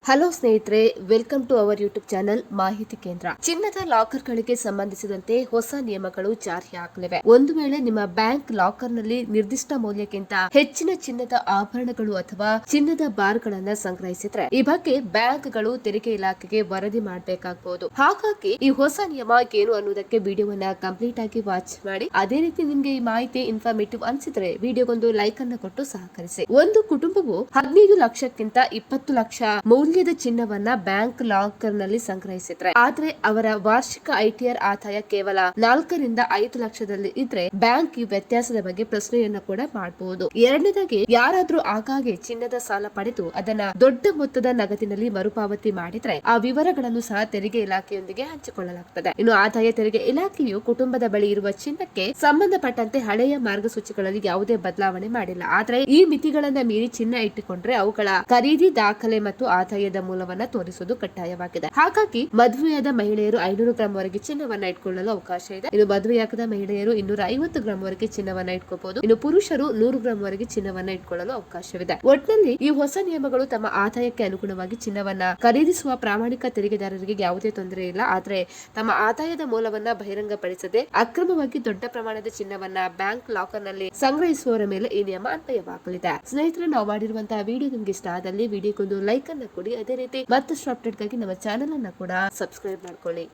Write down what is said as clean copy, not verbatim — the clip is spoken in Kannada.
ಹಲೋ ಸ್ನೇಹಿತರೆ, welcome to our YouTube channel ಮಾಹಿತಿ ಕೇಂದ್ರ. ಚಿನ್ನದ ಲಾಕರ್ ಗಳಿಗೆ ಸಂಬಂಧಿಸಿದಂತೆ ಹೊಸ ನಿಯಮಗಳು ಜಾರಿಯಾಗಲಿವೆ. ಒಂದು ವೇಳೆ ನಿಮ್ಮ ಬ್ಯಾಂಕ್ ಲಾಕರ್ ನಲ್ಲಿ ನಿರ್ದಿಷ್ಟ ಮೌಲ್ಯಕ್ಕಿಂತ ಹೆಚ್ಚಿನ ಚಿನ್ನದ ಆಭರಣಗಳು ಅಥವಾ ಚಿನ್ನದ ಬಾರ್ ಗಳನ್ನ ಸಂಗ್ರಹಿಸಿದ್ರೆ ಈ ಬಗ್ಗೆ ಬ್ಯಾಂಕ್ಗಳು ತೆರಿಗೆ ಇಲಾಖೆಗೆ ವರದಿ ಮಾಡಬೇಕಾಗಬಹುದು. ಹಾಗಾಗಿ ಈ ಹೊಸ ನಿಯಮ ಏನು ಅನ್ನೋದಕ್ಕೆ ವಿಡಿಯೋವನ್ನ ಕಂಪ್ಲೀಟ್ ಆಗಿ ವಾಚ್ ಮಾಡಿ. ಅದೇ ರೀತಿ ನಿಮ್ಗೆ ಈ ಮಾಹಿತಿ ಇನ್ಫಾರ್ಮೇಟಿವ್ ಅನ್ಸಿದ್ರೆ ವಿಡಿಯೋಗೊಂದು ಲೈಕ್ ಅನ್ನು ಕೊಟ್ಟು ಸಹಕರಿಸಿ. ಒಂದು ಕುಟುಂಬವು 15 ಲಕ್ಷಕ್ಕಿಂತ 20 ಲಕ್ಷ ಮೌಲ್ಯದ ಚಿನ್ನವನ್ನ ಬ್ಯಾಂಕ್ ಲಾಕರ್ ನಲ್ಲಿ ಸಂಗ್ರಹಿಸಿದ್ರೆ ಆದ್ರೆ ಅವರ ವಾರ್ಷಿಕ ಐಟಿಆರ್ ಆದಾಯ ಕೇವಲ 4 ರಿಂದ 5 ಲಕ್ಷದಲ್ಲಿ ಇದ್ರೆ ಬ್ಯಾಂಕ್ ಈ ವ್ಯತ್ಯಾಸದ ಬಗ್ಗೆ ಪ್ರಶ್ನೆಯನ್ನ ಕೂಡ ಮಾಡಬಹುದು. ಎರಡನೇದಾಗಿ, ಯಾರಾದ್ರೂ ಆಗಾಗ್ಗೆ ಚಿನ್ನದ ಸಾಲ ಪಡೆದು ಅದನ್ನ ದೊಡ್ಡ ಮೊತ್ತದ ನಗದಿನಲ್ಲಿ ಮರುಪಾವತಿ ಮಾಡಿದ್ರೆ ಆ ವಿವರಗಳನ್ನು ಸಹ ತೆರಿಗೆ ಇಲಾಖೆಯೊಂದಿಗೆ ಹಂಚಿಕೊಳ್ಳಲಾಗುತ್ತದೆ. ಇನ್ನು ಆದಾಯ ತೆರಿಗೆ ಇಲಾಖೆಯು ಕುಟುಂಬದ ಬಳಿ ಇರುವ ಚಿನ್ನಕ್ಕೆ ಸಂಬಂಧಪಟ್ಟಂತೆ ಹಳೆಯ ಮಾರ್ಗಸೂಚಿಗಳಲ್ಲಿ ಯಾವುದೇ ಬದಲಾವಣೆ ಮಾಡಿಲ್ಲ. ಆದ್ರೆ ಈ ಮಿತಿಗಳನ್ನ ಮೀರಿ ಚಿನ್ನ ಇಟ್ಟುಕೊಂಡ್ರೆ ಅವುಗಳ ಖರೀದಿ ದಾಖಲೆ ಮತ್ತು ಆದಾಯದ ಮೂಲವನ್ನ ತೋರಿಸುವುದು ಕಡ್ಡಾಯವಾಗಿದೆ. ಹಾಗಾಗಿ ಮದುವೆಯಾದ ಮಹಿಳೆಯರು 500 ಗ್ರಾಂ ವರೆಗೆ ಚಿನ್ನವನ್ನ ಇಟ್ಕೊಳ್ಳಲು ಅವಕಾಶ ಇದೆ. ಇನ್ನು ಮದುವೆಯಾಗದ ಮಹಿಳೆಯರು 250 ಗ್ರಾಂ ವರೆಗೆ ಚಿನ್ನವನ್ನ ಇಟ್ಕೋಬಹುದು. ಇನ್ನು ಪುರುಷರು 100 ಗ್ರಾಂ ವರೆಗೆ ಚಿನ್ನವನ್ನ ಇಟ್ಕೊಳ್ಳಲು ಅವಕಾಶವಿದೆ. ಒಟ್ಟಿನಲ್ಲಿ ಈ ಹೊಸ ನಿಯಮಗಳು ತಮ್ಮ ಆದಾಯಕ್ಕೆ ಅನುಗುಣವಾಗಿ ಚಿನ್ನವನ್ನ ಖರೀದಿಸುವ ಪ್ರಾಮಾಣಿಕ ತೆರಿಗೆದಾರರಿಗೆ ಯಾವುದೇ ತೊಂದರೆ ಇಲ್ಲ. ಆದ್ರೆ ತಮ್ಮ ಆದಾಯದ ಮೂಲವನ್ನ ಬಹಿರಂಗಪಡಿಸದೆ ಅಕ್ರಮವಾಗಿ ದೊಡ್ಡ ಪ್ರಮಾಣದ ಚಿನ್ನವನ್ನ ಬ್ಯಾಂಕ್ ಲಾಕರ್ ನಲ್ಲಿ ಸಂಗ್ರಹಿಸುವವರ ಮೇಲೆ ಈ ನಿಯಮ ಅನ್ವಯವಾಗಲಿದೆ. ಸ್ನೇಹಿತರೆ, ನಾವು ಮಾಡಿರುವಂತಹ ವಿಡಿಯೋ ನಿಮ್ಗೆ ಇಷ್ಟ ಆದಲ್ಲಿ ವಿಡಿಯೋಗೊಂದು ಲೈಕ್ ಅನ್ನ ಕೊಡಿ. ಅದೇ ರೀತಿ ಮತ್ತಷ್ಟು ಅಪ್ಡೇಟ್ ಗಾಗಿ ನಮ್ಮ ಚಾನೆಲ್ ಅನ್ನ ಕೂಡ ಸಬ್ಸ್ಕ್ರೈಬ್ ಮಾಡ್ಕೊಳ್ಳಿ.